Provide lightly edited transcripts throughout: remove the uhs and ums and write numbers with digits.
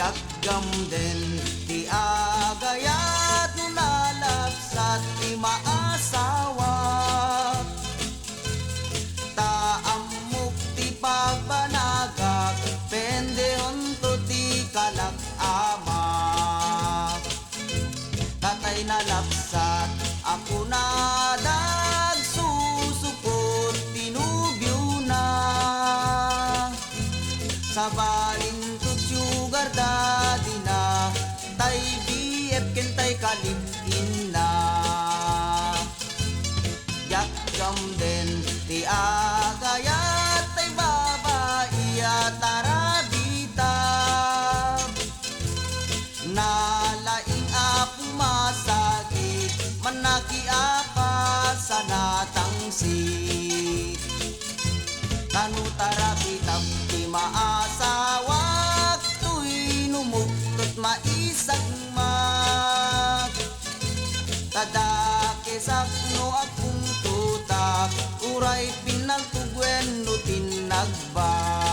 Jaggam den ti agayat nalagsat ti maasawa taamok ti pagbanagak pendeon to ti kalak-ama tatay nalagsat ako na dagsusupot tinubyo na sa balin tutyugar dadi na tay BF kentay kalipin na yakkam den ti agayat tay babae at arabita nalaing ako masagit manaki apa sa natangsi tanutarabitab ti maasawak tuy numuktot maisagmak tadakesak no akong tutak uray pinagtugwen no tinagbat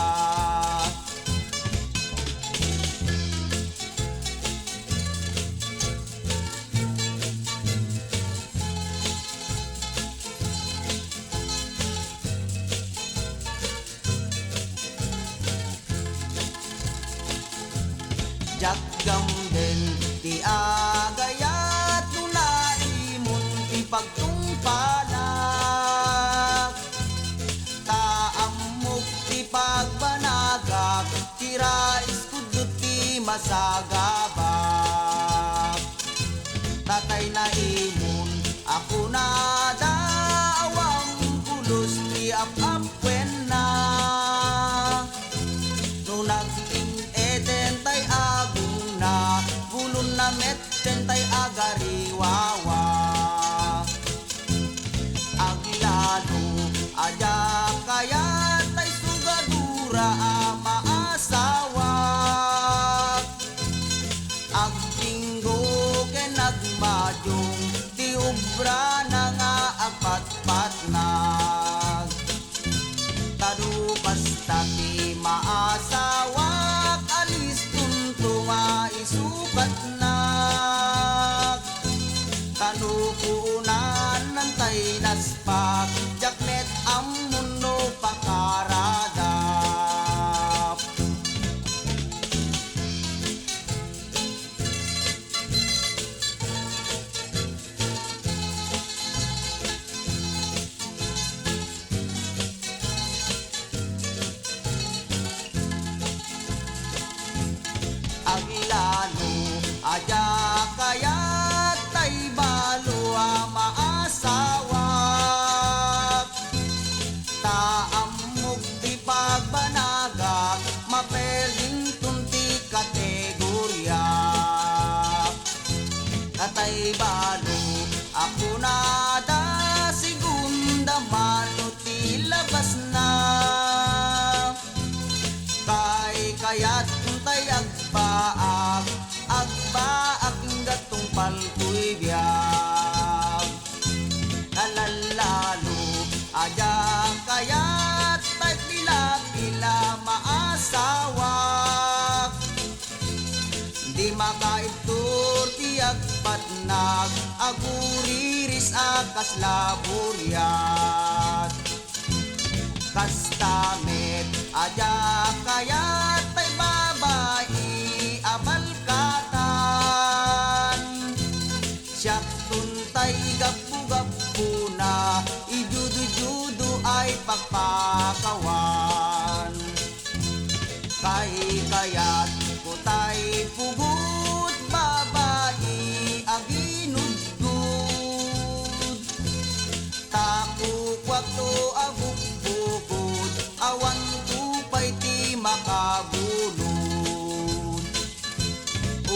jaggam den ti agayat nunaimun ti pagtungpalak taamok ti pagbanagak tira iskudot ti masagabak tatay na imun ako na daawang pulos ti apapwen na nunag tentay agung na bulon na met tentay agariwawa aglalo aja kaya tay sugadura maasawa agtinggo ken nagmadyong ti ubra na nga agpatpatnag tadupas ti maasawa isukat na tanukunan ng tay naspak jaknet ang mundo pakaradap agilano aja kaya tay balo maasawak taamog ti pagbanagak mapeling tunti kategorya katay balo ako na da segunda mano ti labas na kay kayat tay agbaak aking gatong palkuy biyag nalalalo aja kayat tay pila-pila maasawak di makaibtur ti agpatnag aguriris akas laburyat kastamet aja kayat tay babae abalkatan siyak tuntay gapu-gapu na ijudu-judu ay pagpakawan kay kayat kutay pugut babae aginudgud takukwak to abuk-bukod awan kupay ti makabulod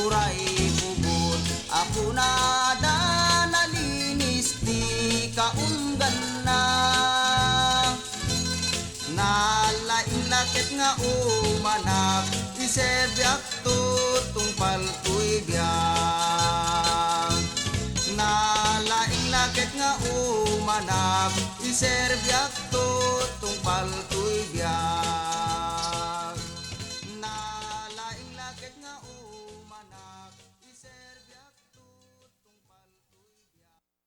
uray pugut ako na da nalinis ti kaunggan na nalaing lakit nga umanap iserbiak to tungpal kuy biyag nalaing lakit nga umanap iserbiak to tungpal